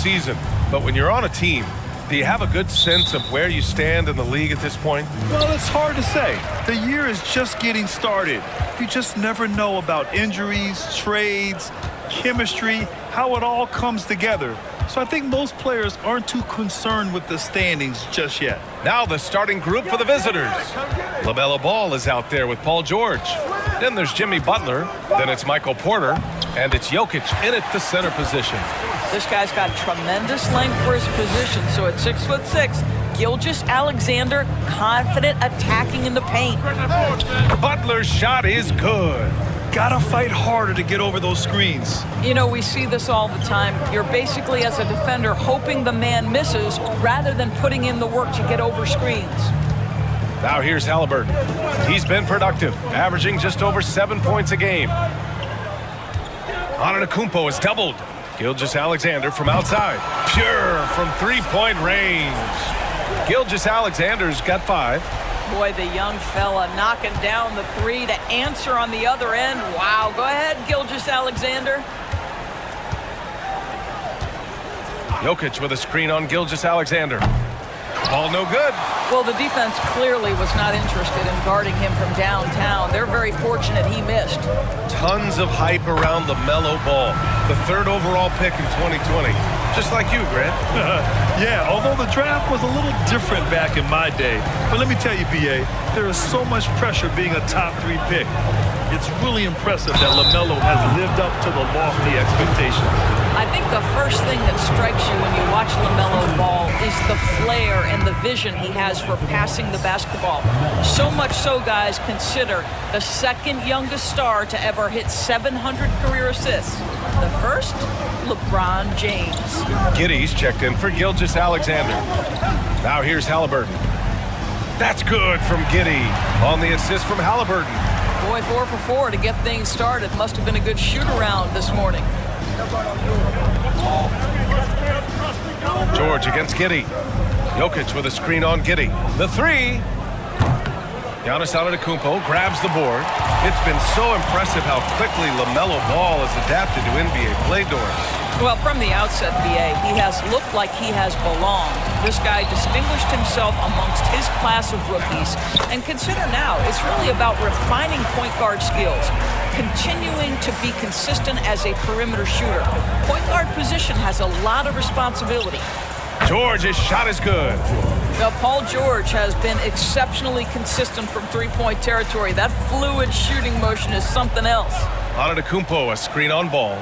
season, but when you're on a team, do you have a good sense of where you stand in the league at this point? Well, it's hard to say. The year is just getting started. You just never know about injuries, trades, chemistry, how it all comes together. So I think most players aren't too concerned with the standings just yet. Now the starting group for the visitors. LaMelo Ball is out there with Paul George. Then there's Jimmy Butler. Then it's Michael Porter. And it's Jokic in at the center position. This guy's got tremendous length for his position. So at 6'6", Gilgeous-Alexander confident attacking in the paint. Butler's shot is good. Gotta fight harder to get over those screens. You know, we see this all the time. You're basically, as a defender, hoping the man misses rather than putting in the work to get over screens. Now here's Halliburton. He's been productive, averaging just over 7 points a game. Antetokounmpo is doubled. Gilgeous-Alexander from outside. Pure from three-point range. Gilgeous-Alexander's got 5. Boy, the young fella knocking down the three to answer on the other end. Wow, go ahead, Gilgeous-Alexander. Jokic with a screen on Gilgeous-Alexander. Ball no good. Well, the defense clearly was not interested in guarding him from downtown. They're very fortunate he missed. Tons of hype around LaMelo Ball, the 3rd overall pick in 2020. Just like you, Grant. Yeah, although the draft was a little different back in my day. But let me tell you, B.A., there is so much pressure being a top 3 pick. It's really impressive that LaMelo has lived up to the lofty expectations. I think the first thing that strikes you when you watch LaMelo Ball is the flair and the vision he has for passing the basketball. So much so, guys, consider the 2nd youngest star to ever hit 700 career assists. The first, LeBron James. Giddey's checked in for Gilgeous-Alexander. Now here's Halliburton. That's good from Giddey on the assist from Halliburton. Boy, 4 for 4 to get things started. Must have been a good shoot-around this morning. George against Giddey. Jokic with a screen on Giddey. The 3. Giannis Antetokounmpo grabs the board. It's been so impressive how quickly LaMelo Ball has adapted to NBA play, Doris. Well, from the outset, B.A., he has looked like he has belonged. This guy distinguished himself amongst his class of rookies. And consider now, it's really about refining point guard skills, continuing to be consistent as a perimeter shooter. Point guard position has a lot of responsibility. George's shot is good. Now, Paul George has been exceptionally consistent from three-point territory. That fluid shooting motion is something else. Antetokounmpo, a screen on Ball.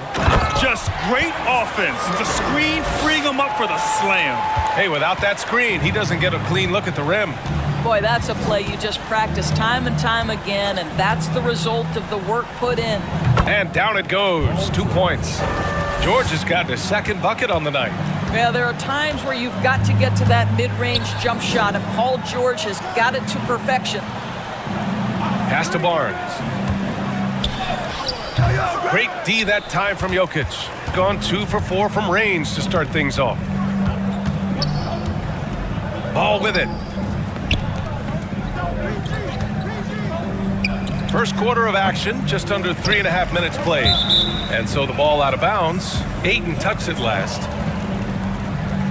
Just great offense. The screen freeing him up for the slam. Hey, without that screen, he doesn't get a clean look at the rim. Boy, that's a play you just practice time and time again, and that's the result of the work put in. And down it goes. 2 points. George has gotten his 2nd bucket on the night. Yeah, there are times where you've got to get to that mid-range jump shot, and Paul George has got it to perfection. Pass to Barnes. Great D that time from Jokic. Gone 2 for 4 from range to start things off. Ball with it. First quarter of action, just under 3.5 minutes played. And so the ball out of bounds. Ayton touched it last.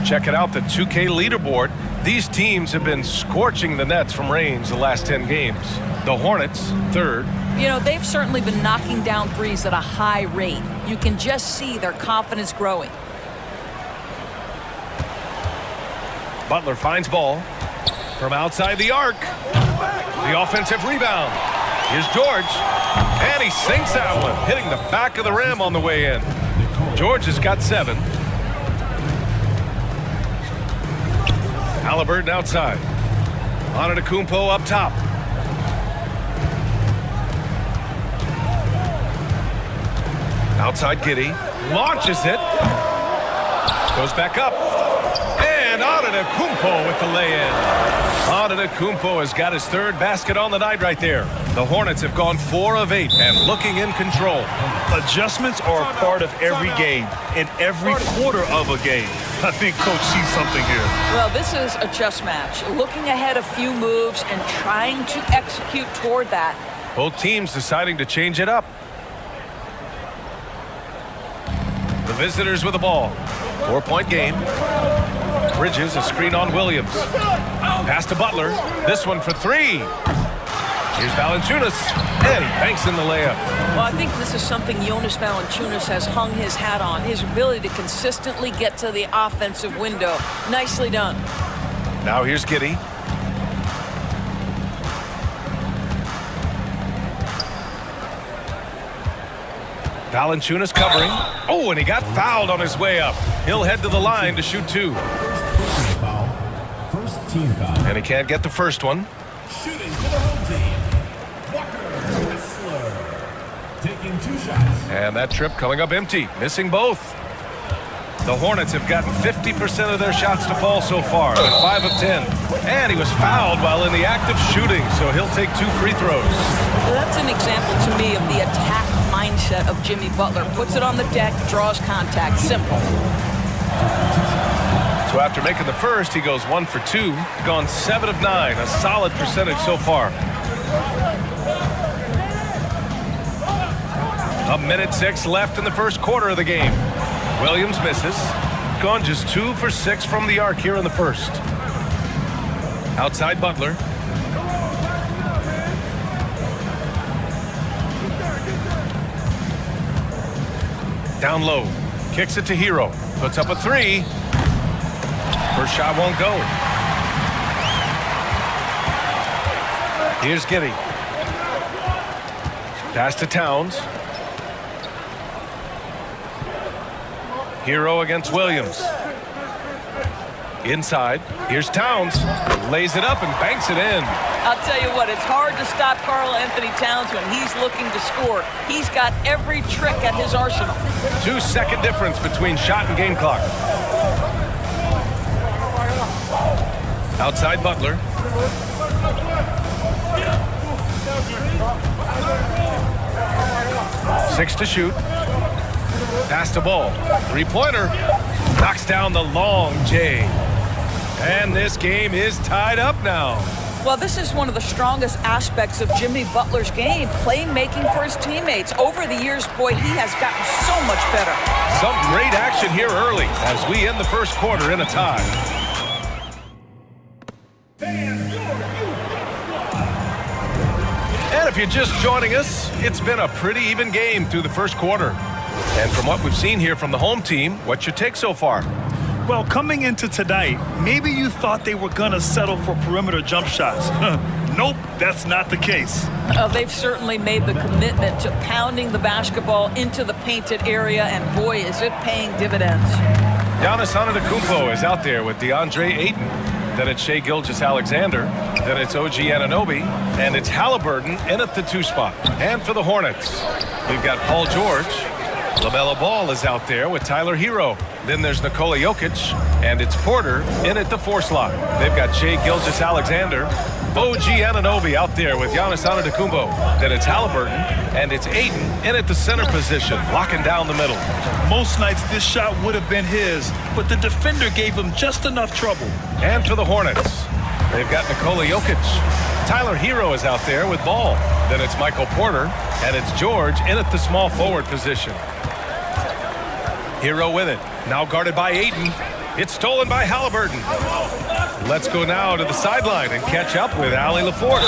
Check it out, the 2K leaderboard. These teams have been scorching the nets from range the last 10 games. The Hornets, 3rd. You know, they've certainly been knocking down threes at a high rate. You can just see their confidence growing. Butler finds Ball from outside the arc. The offensive rebound. Here's George. And he sinks that one, hitting the back of the rim on the way in. George has got 7. Halliburton outside. Antetokounmpo up top. Outside Giddey. Launches it. Goes back up. And Antetokounmpo with the lay-in. Antetokounmpo has got his 3rd basket on the night right there. The Hornets have gone 4 of 8 and looking in control. Adjustments are a part of every game and every quarter of a game. I think Coach sees something here. Well, this is a chess match. Looking ahead a few moves and trying to execute toward that. Both teams deciding to change it up. The visitors with the ball. 4-point game. Bridges, a screen on Williams. Pass to Butler. This one for three. Here's Valanciunas, and he banks in the layup. Well, I think this is something Jonas Valanciunas has hung his hat on, his ability to consistently get to the offensive window. Nicely done. Now here's Giddey. Valanciunas covering. Oh, and he got fouled on his way up. He'll head to the line to shoot two. First team foul. And he can't get the first one. Shooting for the home team. Whistler. Taking 2 shots. And that trip coming up empty, missing both. The Hornets have gotten 50% of their shots to fall so far, with 5 of 10. And he was fouled while in the act of shooting, so he'll take 2 free throws. Well, that's an example to me of the attack mindset of Jimmy Butler. Puts it on the deck, draws contact. Simple. So after making the first, he goes 1 for 2, gone 7 of 9, a solid percentage so far. A minute 6 left in the first quarter of the game. Williams misses. Gone just 2 for 6 from the arc here in the first. Outside Butler. Down low. Kicks it to Hero. Puts up a 3. First shot won't go. Here's Giddey. Pass to Towns. Hero against Williams. Inside. Here's Towns. Lays it up and banks it in. I'll tell you what, it's hard to stop Karl Anthony Towns when he's looking to score. He's got every trick at his arsenal. 2-second difference between shot and game clock. Outside Butler. Six to shoot. Pass to Ball. 3-pointer. Knocks down the long J. And this game is tied up now. Well, this is one of the strongest aspects of Jimmy Butler's game, playmaking for his teammates. Over the years, boy, he has gotten so much better. Some great action here early as we end the first quarter in a tie. And if you're just joining us, it's been a pretty even game through the first quarter. And from what we've seen here from the home team, what's your take so far? Well, coming into tonight, maybe you thought they were going to settle for perimeter jump shots. Nope, that's not the case. They've certainly made the commitment to pounding the basketball into the painted area, and boy, is it paying dividends. Giannis Antetokounmpo is out there with DeAndre Ayton. Then it's Shai Gilgeous-Alexander. Then it's OG Anunoby. And it's Halliburton in at the 2 spot. And for the Hornets, we've got Paul George. LaMelo Ball is out there with Tyler Hero. Then there's Nikola Jokic, and it's Porter in at the 4 slot. They've got Shai Gilgeous-Alexander, OG Anunoby out there with Giannis Antetokounmpo. Then it's Halliburton, and it's Ayton in at the center position, locking down the middle. Most nights this shot would have been his, but the defender gave him just enough trouble. And for the Hornets, they've got Nikola Jokic. Tyler Hero is out there with Ball. Then it's Michael Porter, and it's George in at the small forward position. Hero with it. Now guarded by Ayton. It's stolen by Halliburton. Let's go now to the sideline and catch up with Allie LaForce.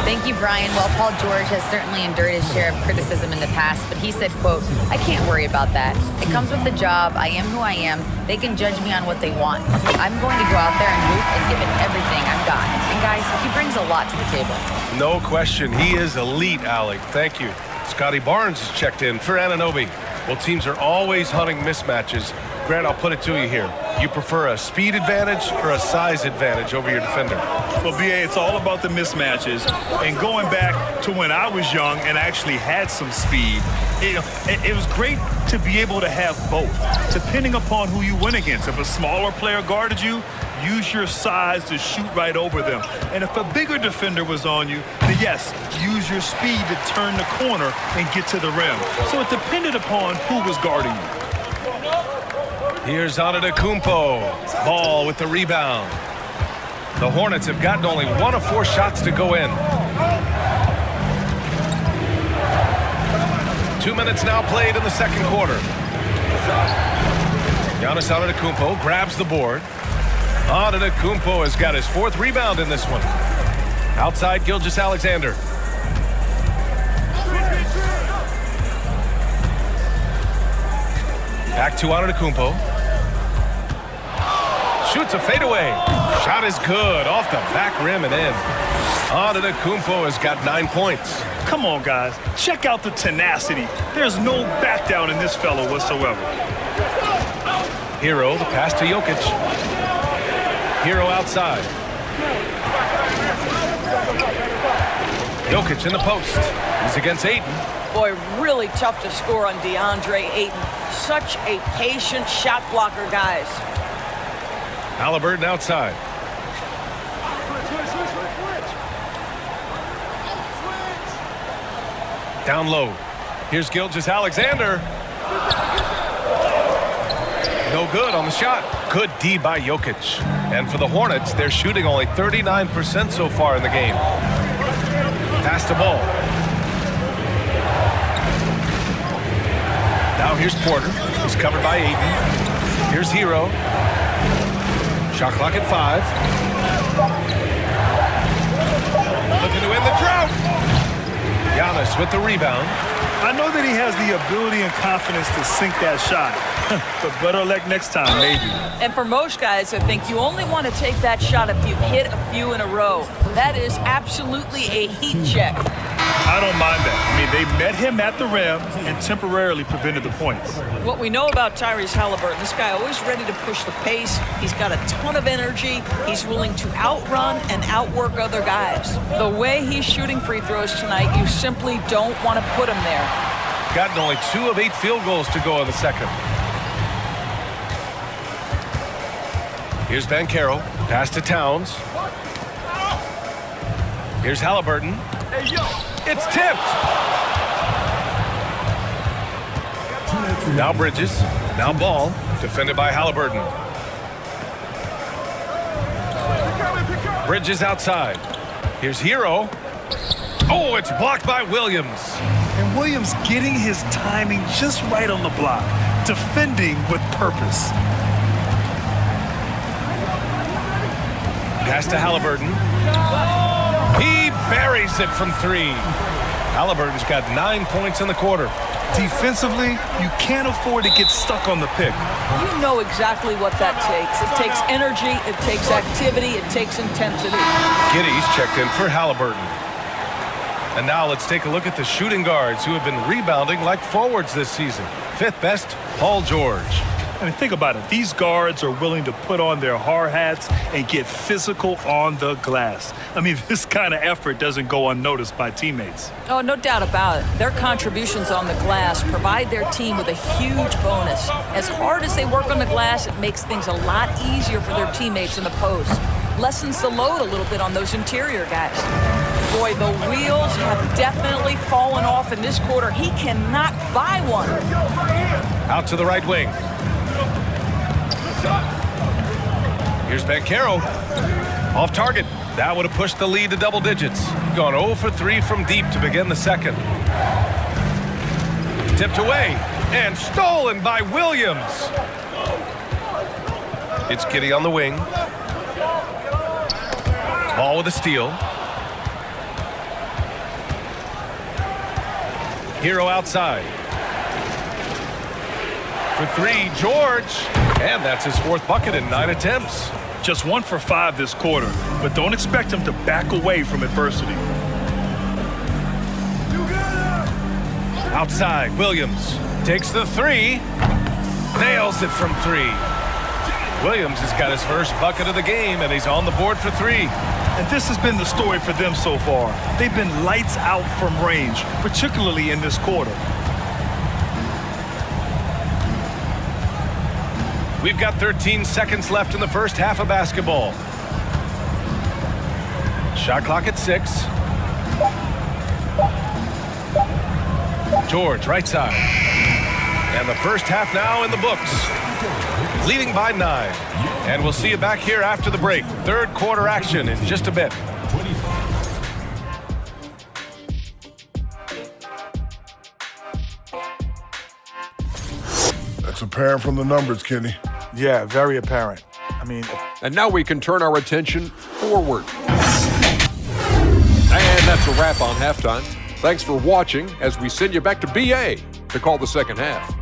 Thank you, Brian. Well, Paul George has certainly endured his share of criticism in the past, but he said, quote, "I can't worry about that. It comes with the job. I am who I am. They can judge me on what they want. I'm going to go out there and hoop and give it everything I've got." And guys, he brings a lot to the table. No question. He is elite, Allie. Thank you. Scotty Barnes has checked in for Anunoby. Well, teams are always hunting mismatches. Grant, I'll put it to you here. You prefer a speed advantage or a size advantage over your defender? Well, BA, it's all about the mismatches. And going back to when I was young and actually had some speed, it was great to be able to have both, depending upon who you went against. If a smaller player guarded you, use your size to shoot right over them. And if a bigger defender was on you, then yes, use your speed to turn the corner and get to the rim. So it depended upon who was guarding you. Here's Antetokounmpo. Ball with the rebound. The Hornets have gotten only 1 of 4 shots to go in. 2 minutes now played in the second quarter. Giannis Antetokounmpo grabs the board. Antetokounmpo has got his 4th rebound in this one. Outside, Gilgeous-Alexander. Back to Antetokounmpo. Shoots a fadeaway. Shot is good. Off the back rim and in. Antetokounmpo has got 9 points. Come on, guys. Check out the tenacity. There's no back down in this fellow whatsoever. Hero, the pass to Jokic. Hero outside. Jokic in the post. He's against Ayton. Boy, really tough to score on DeAndre Ayton. Such a patient shot blocker, guys. Halliburton outside. Down low. Here's Gilgeous-Alexander. No good on the shot. Good D by Jokic. And for the Hornets, they're shooting only 39% so far in the game. Pass the ball. Now here's Porter. He's covered by Ayton. Here's Hero. Shot clock at 5. Looking to end the drought. Giannis with the rebound. I know that he has the ability and confidence to sink that shot. But better luck next time, maybe. And for most guys, I think you only want to take that shot if you've hit a few in a row. That is absolutely a heat check. I don't mind that. I mean, they met him at the rim and temporarily prevented the points. What we know about Tyrese Halliburton, this guy always ready to push the pace. He's got a ton of energy. He's willing to outrun and outwork other guys. The way he's shooting free throws tonight, you simply don't want to put him there. Gotten only 2 of 8 field goals to go in the second. Here's Banchero. Pass to Towns. Here's Halliburton. It's tipped. Now Bridges. Now Ball. Defended by Halliburton. Bridges outside. Here's Hero. Oh, it's blocked by Williams. And Williams getting his timing just right on the block. Defending with purpose. Pass to Halliburton. He buries it from 3. Halliburton's got 9 points in the quarter. Defensively, you can't afford to get stuck on the pick. You know exactly what that takes. It takes energy, it takes activity, it takes intensity. Giddey's checked in for Halliburton. And now let's take a look at the shooting guards who have been rebounding like forwards this season. 5th best, Paul George. I mean, think about it. These guards are willing to put on their hard hats and get physical on the glass. I mean, this kind of effort doesn't go unnoticed by teammates. Oh, no doubt about it. Their contributions on the glass provide their team with a huge bonus. As hard as they work on the glass, it makes things a lot easier for their teammates in the post. Lessens the load a little bit on those interior guys. Boy, the wheels have definitely fallen off in this quarter. He cannot buy one. Out to the right wing. Here's Banchero. Off target. That would have pushed the lead to double digits. Gone 0 for 3 from deep to begin the second. Tipped away and stolen by Williams. It's Giddey on the wing. Ball with a steal. Hero outside. For 3, George. And that's his 4th bucket in 9 attempts. Just 1 for 5 this quarter, but don't expect him to back away from adversity. Outside, Williams takes the 3. Nails it from 3. Williams has got his first bucket of the game, and he's on the board for 3. And this has been the story for them so far. They've been lights out from range, particularly in this quarter. We've got 13 seconds left in the first half of basketball. Shot clock at 6. George, right side. And the first half now in the books. Leading by 9. And we'll see you back here after the break. 3rd quarter action in just a bit. That's apparent from the numbers, Kenny. Yeah, very apparent. I mean, And now we can turn our attention forward. And that's a wrap on halftime. Thanks for watching as we send you back to BA to call the second half.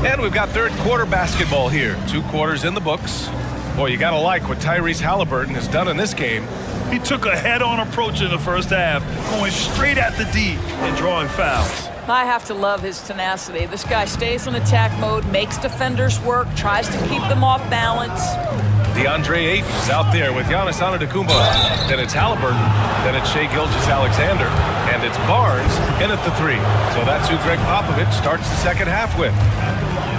And we've got third quarter basketball here. 2 quarters in the books. Boy, you got to like what Tyrese Halliburton has done in this game. he took a head-on approach in the first half, going straight at the D and drawing fouls. I have to love his tenacity. This guy stays in attack mode, makes defenders work, tries to keep them off balance. DeAndre Ayton is out there with Giannis Antetokounmpo. Then it's Halliburton. Then it's Shai Gilgeous-Alexander. And it's Barnes in at the 3. So that's who Greg Popovich starts the second half with.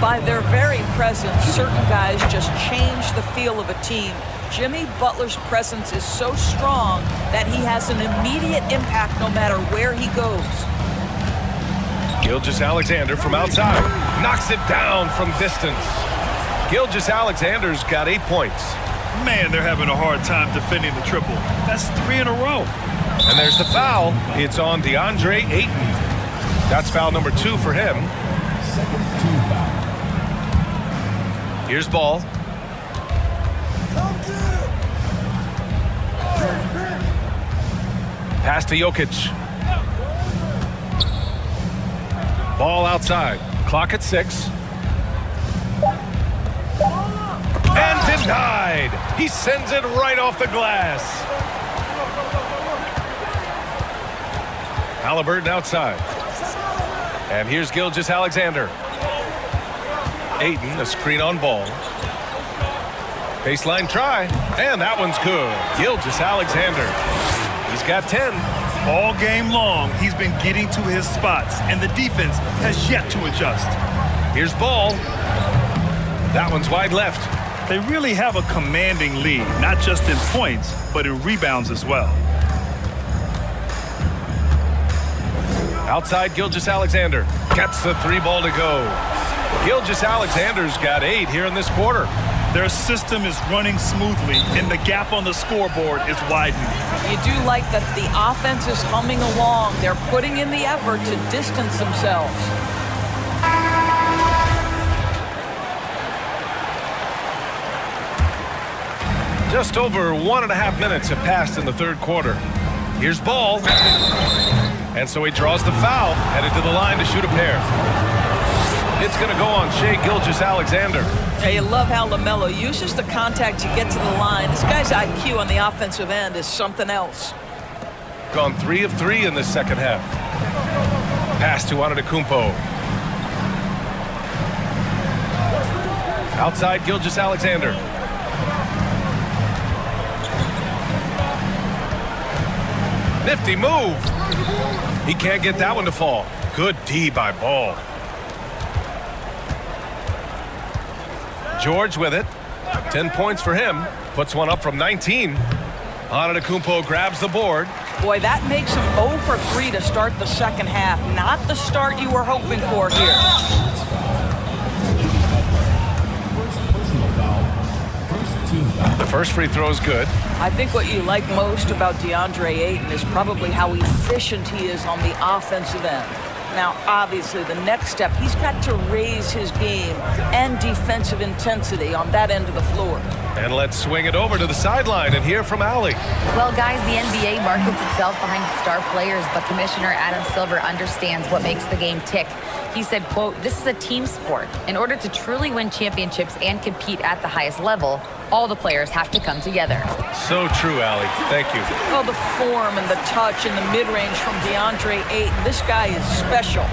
By their very presence, certain guys just change the feel of a team. Jimmy Butler's presence is so strong that he has an immediate impact no matter where he goes. Gilgeous-Alexander from outside. Knocks it down from distance. Gilgeous-Alexander's got 8 points. Man, they're having a hard time defending the triple. That's 3 in a row. And there's the foul. It's on DeAndre Ayton. That's foul number 2 for him. Here's ball. Pass to Jokic. Ball outside. Clock at 6. And denied. He sends it right off the glass. Halliburton outside. And here's Gilgeous-Alexander. Ayton, a screen on ball. Baseline try. And that one's good. Gilgeous-Alexander. He's got 10. All game long, he's been getting to his spots, and the defense has yet to adjust. Here's ball. That one's wide left. They really have a commanding lead, not just in points, but in rebounds as well. Outside Gilgeous-Alexander. Gets the 3 ball to go. Gilgeous-Alexander's got 8 here in this quarter. Their system is running smoothly, and the gap on the scoreboard is widening. You do like that the offense is humming along. They're putting in the effort to distance themselves. Just over 1.5 minutes have passed in the third quarter. Here's ball. And so he draws the foul, headed to the line to shoot a pair. It's going to go on Shai Gilgeous-Alexander. Yeah, you love how LaMelo uses the contact to get to the line. This guy's IQ on the offensive end is something else. Gone 3 of 3 in this second half. Pass to Antetokounmpo. Outside Gilgeous-Alexander. Nifty move. He can't get that one to fall. Good D by Ball. George with it. 10 points for him. Puts one up from 19. Antetokounmpo grabs the board. Boy, that makes him 0 for 3 to start the second half. Not the start you were hoping for here. The first free throw is good. I think what you like most about DeAndre Ayton is probably how efficient he is on the offensive end. Now, obviously, the next step, he's got to raise his game and defensive intensity on that end of the floor. And let's swing it over to the sideline and hear from Allie. Well, guys, the NBA markets itself behind its star players, but Commissioner Adam Silver understands what makes the game tick. He said, quote, "This is a team sport. In order to truly win championships and compete at the highest level, all the players have to come together." So true, Allie. Thank you. Oh, the form and the touch and the mid-range from DeAndre Ayton. This guy is special.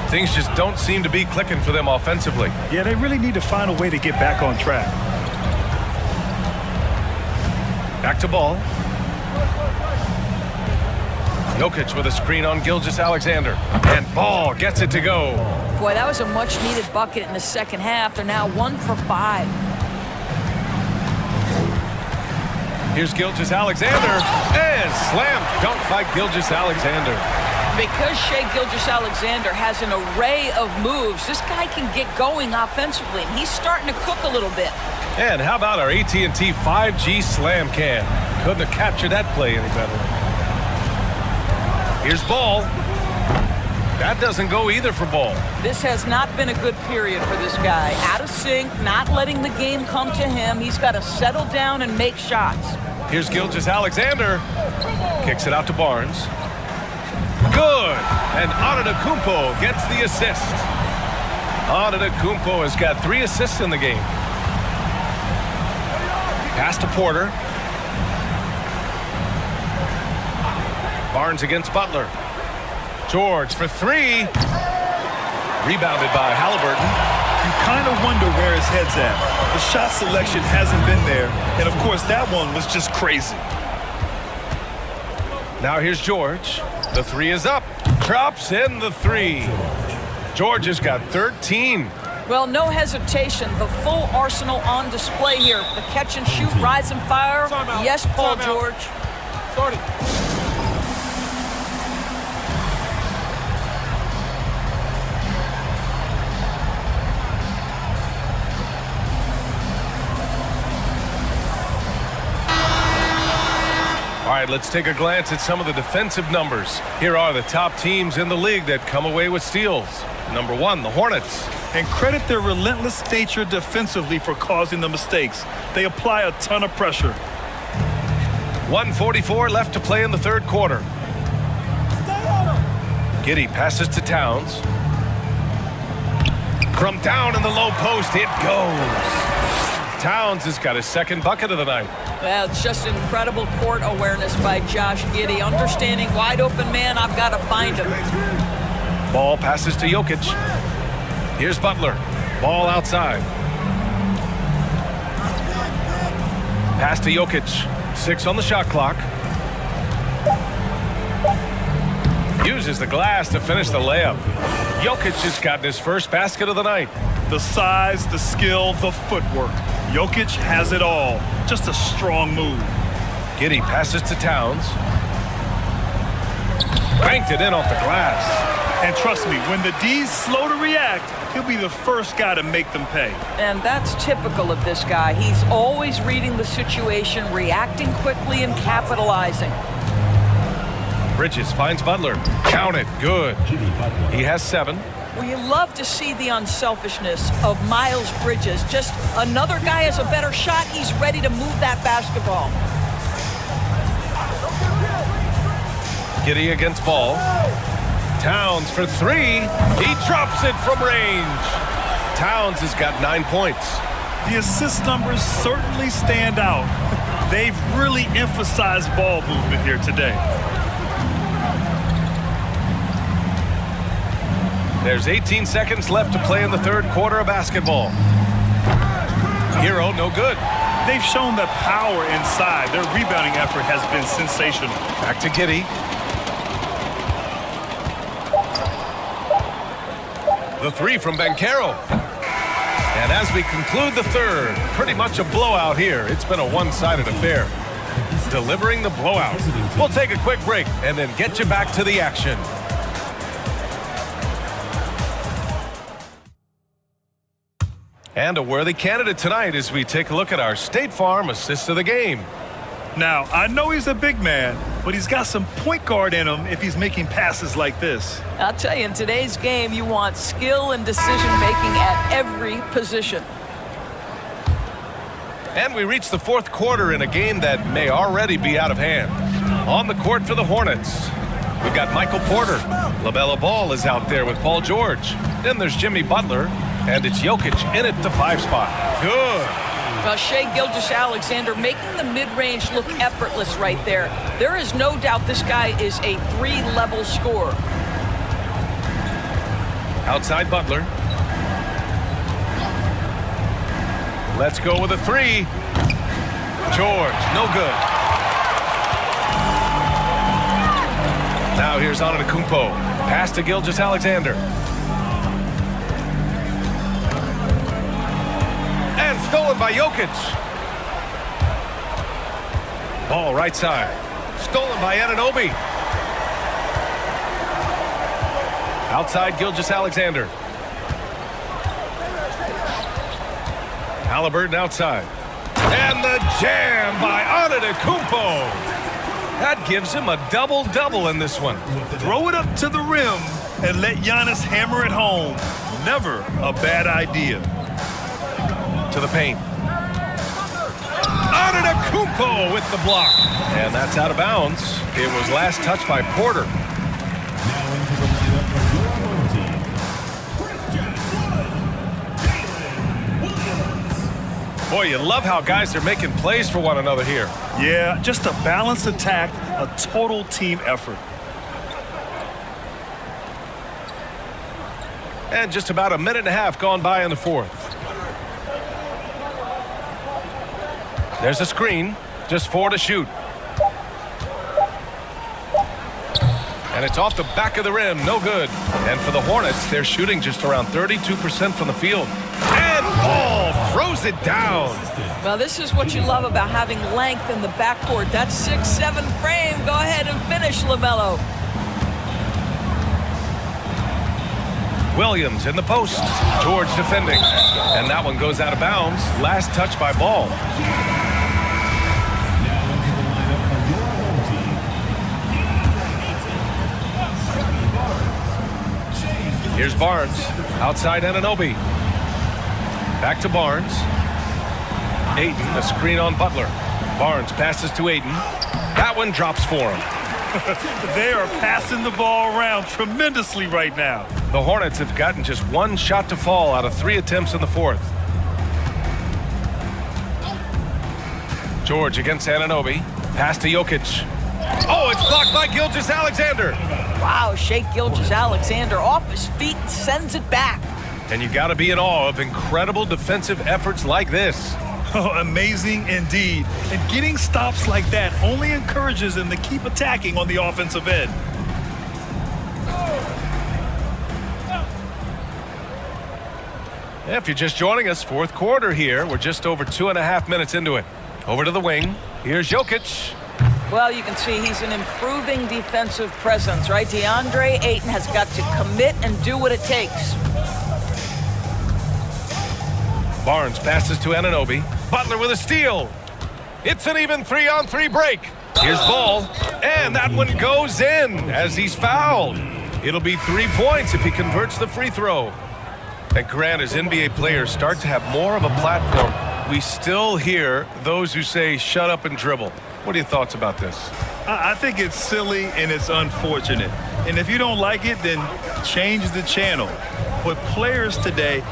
Things just don't seem to be clicking for them offensively. Yeah, they really need to find a way to get back on track. Back to Ball. Jokic with a screen on Gilgeous-Alexander. And Ball gets it to go. Boy, that was a much-needed bucket in the second half. They're now 1 for 5. Here's Gilgeous-Alexander. And slam dunk by Gilgeous-Alexander. Because Shai Gilgeous-Alexander has an array of moves, this guy can get going offensively, and he's starting to cook a little bit. And how about our AT&T 5G Slam Cam? Couldn't have captured that play any better. Here's Ball. That doesn't go either for Ball. This has not been a good period for this guy. Out of sync, not letting the game come to him. He's got to settle down and make shots. Here's Gilgeous-Alexander. Kicks it out to Barnes. Good. And Antetokounmpo gets the assist. Antetokounmpo has got 3 assists in the game. Pass to Porter. Barnes against Butler. George for 3. Rebounded by Halliburton. You kind of wonder where his head's at. The shot selection hasn't been there. And, of course, that one was just crazy. Now here's George. The 3 is up. Drops in the 3. George has got 13. Well, no hesitation. The full arsenal on display here. The catch and shoot, rise and fire. Yes, Paul George. All right, let's take a glance at some of the defensive numbers. Here are the top teams in the league that come away with steals. Number 1, the Hornets. And credit their relentless nature defensively for causing the mistakes. They apply a ton of pressure. 1:44 left to play in the third quarter. Giddey passes to Towns. From down in the low post, it goes. Towns has got his second bucket of the night. Well, it's just incredible court awareness by Josh Giddey. Understanding wide open man, I've got to find him. Ball passes to Jokic. Here's Butler. Ball outside. Pass to Jokic. 6 on the shot clock. Uses the glass to finish the layup. Jokic has gotten his first basket of the night. The size, the skill, the footwork. Jokic has it all. Just a strong move. Giddey passes to Towns. Banked it in off the glass. And trust me, when the D's slow to react, he'll be the first guy to make them pay. And that's typical of this guy. He's always reading the situation, reacting quickly and capitalizing. Bridges finds Butler. Count it. Good. He has 7. Well, you love to see the unselfishness of Miles Bridges. Just another guy has a better shot. He's ready to move that basketball. Giddey against Ball. Towns for 3. He drops it from range. Towns has got 9 points. The assist numbers certainly stand out. They've really emphasized ball movement here today. There's 18 seconds left to play in the third quarter of basketball. Hero, no good. They've shown the power inside. Their rebounding effort has been sensational. Back to Giddey. The 3 from Banchero. And as we conclude the third, pretty much a blowout here. It's been a one-sided affair. Delivering the blowout. We'll take a quick break and then get you back to the action. And a worthy candidate tonight as we take a look at our State Farm assist of the game. Now, I know he's a big man, but he's got some point guard in him if he's making passes like this. I'll tell you, in today's game, you want skill and decision-making at every position. And we reach the fourth quarter in a game that may already be out of hand. On the court for the Hornets, we've got Michael Porter. LaMelo Ball is out there with Paul George. Then there's Jimmy Butler, and it's Jokic in at the 5 spot. Good. Well, Shai Gilgeous-Alexander making the mid-range look effortless right there. There is no doubt this guy is a 3-level scorer. Outside Butler. Let's go with a 3. George, no good. Now here's Antetokounmpo. Pass to Gilgeous-Alexander. And stolen by Jokic. Ball right side. Stolen by Anunoby. Outside Gilgeous-Alexander. Halliburton outside. And the jam by Antetokounmpo. That gives him a double-double in this one. Throw it up to the rim and let Giannis hammer it home. Never a bad idea. To the paint. Antetokounmpo with the block. And that's out of bounds. It was last touched by Porter. Now into the lineup for your home team. Williams. Boy, you love how guys are making plays for one another here. Yeah, just a balanced attack, a total team effort. And just about a minute and a half gone by in the fourth. There's a screen. Just 4 to shoot. And it's off the back of the rim. No good. And for the Hornets, they're shooting just around 32% from the field. And Ball throws it down. Well, this is what you love about having length in the backcourt. That 6'7" frame. Go ahead and finish, LaMelo. Williams in the post. George defending. And that one goes out of bounds. Last touch by Ball. Now into the lineup for your home team. Here's Barnes. Outside Anunoby. Back to Barnes. Ayton, a screen on Butler. Barnes passes to Ayton. That one drops for him. They are passing the ball around tremendously right now. The Hornets have gotten just one shot to fall out of 3 attempts in the fourth. George against Anunoby. Pass to Jokic. Oh, it's blocked by Gilgeous-Alexander. Wow, Shai Gilgeous-Alexander off his feet and sends it back. And you got to be in awe of incredible defensive efforts like this. Oh, amazing indeed. And getting stops like that only encourages them to keep attacking on the offensive end. If you're just joining us, fourth quarter here. We're just over 2.5 minutes into it. Over to the wing. Here's Jokic. Well, you can see he's an improving defensive presence, right? DeAndre Ayton has got to commit and do what it takes. Barnes passes to Anunoby. Butler with a steal. It's an even 3-on-3 break. Here's Ball. And that one goes in as he's fouled. It'll be 3 points if he converts the free throw. And Grant, as NBA players start to have more of a platform, we still hear those who say, shut up and dribble. What are your thoughts about this? I think it's silly and it's unfortunate. And if you don't like it, then change the channel. But players today,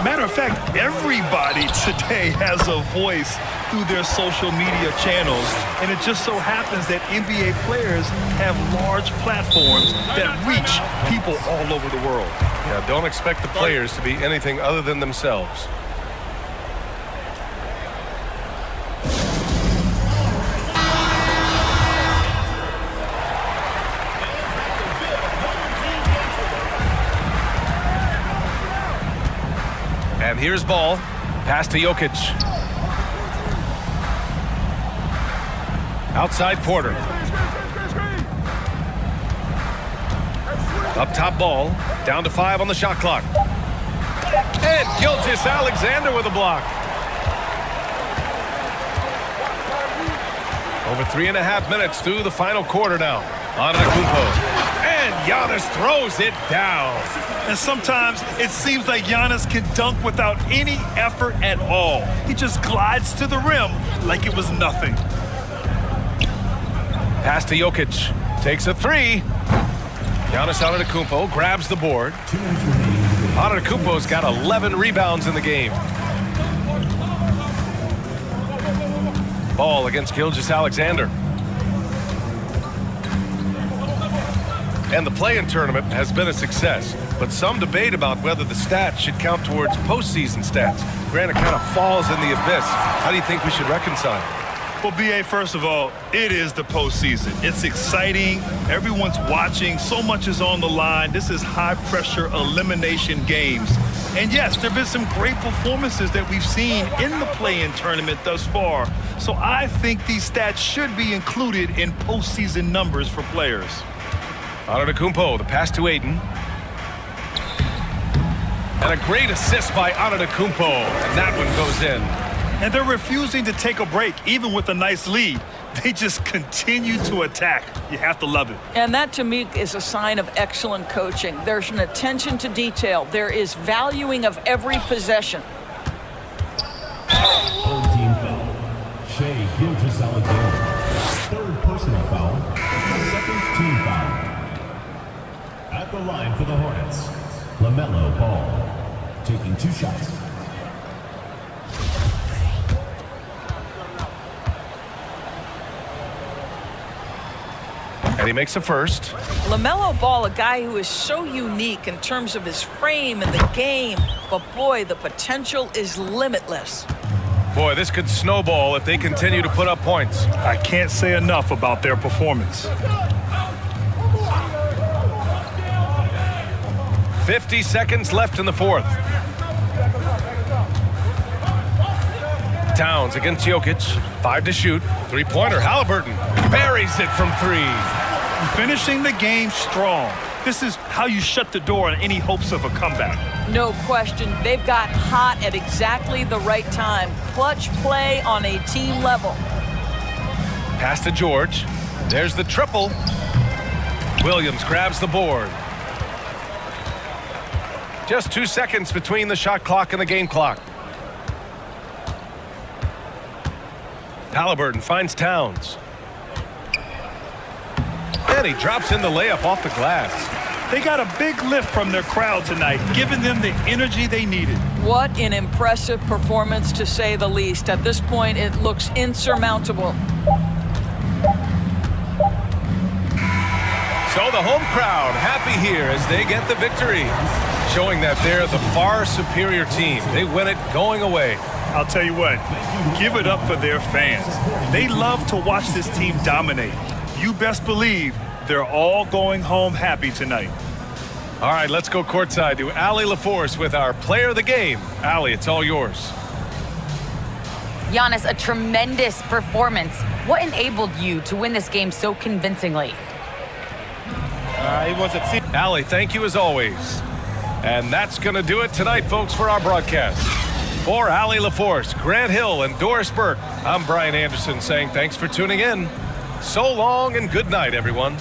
matter of fact, everybody today has a voice through their social media channels. And it just so happens that NBA players have large platforms that reach people all over the world. Yeah, don't expect the players to be anything other than themselves. And here's Ball. Pass to Jokic. Outside Porter. Up top Ball. Down to 5 on the shot clock. And Gilgeous-Alexander with a block. Over 3.5 minutes through the final quarter now. Antetokounmpo. And Giannis throws it down. And sometimes it seems like Giannis can dunk without any effort at all. He just glides to the rim like it was nothing. Pass to Jokic. Takes a 3. Giannis Antetokounmpo grabs the board. Antetokounmpo's got 11 rebounds in the game. Ball against Gilgeous-Alexander. And the play-in tournament has been a success, but some debate about whether the stats should count towards postseason stats. Grant, it kind of falls in the abyss. How do you think we should reconcile? Well, B.A., first of all, it is the postseason. It's exciting. Everyone's watching. So much is on the line. This is high-pressure elimination games. And yes, there have been some great performances that we've seen in the play-in tournament thus far. So I think these stats should be included in postseason numbers for players. Antetokounmpo, the pass to Ayton. And a great assist by Antetokounmpo. And that one goes in. And they're refusing to take a break, even with a nice lead. They just continue to attack. You have to love it. And that, to me, is a sign of excellent coaching. There's an attention to detail. There is valuing of every possession. Third team foul. Shea Gilgeous-Alexander. Third personal foul. Second team foul. At the line for the Hornets, LaMelo Ball, taking 2 shots. And he makes a first. LaMelo Ball, a guy who is so unique in terms of his frame and the game. But boy, the potential is limitless. Boy, this could snowball if they continue to put up points. I can't say enough about their performance. 50 seconds left in the fourth. Towns against Jokic. 5 to shoot. 3-pointer. Halliburton buries it from 3. Finishing the game strong. This is how you shut the door on any hopes of a comeback. No question. They've got hot at exactly the right time. Clutch play on a team level. Pass to George. There's the triple. Williams grabs the board. Just 2 seconds between the shot clock and the game clock. Halliburton finds Towns. And he drops in the layup off the glass. They got a big lift from their crowd tonight, giving them the energy they needed. What an impressive performance, to say the least. At this point, it looks insurmountable. So the home crowd happy here as they get the victory, showing that they're the far superior team. They win it going away. I'll tell you what, give it up for their fans. They love to watch this team dominate. You best believe they're all going home happy tonight. All right, let's go courtside to Allie LaForce with our player of the game. Allie, it's all yours. Giannis, a tremendous performance. What enabled you to win this game so convincingly? Allie, thank you as always. And that's going to do it tonight, folks, for our broadcast. For Allie LaForce, Grant Hill, and Doris Burke, I'm Brian Anderson saying thanks for tuning in. So long and good night, everyone.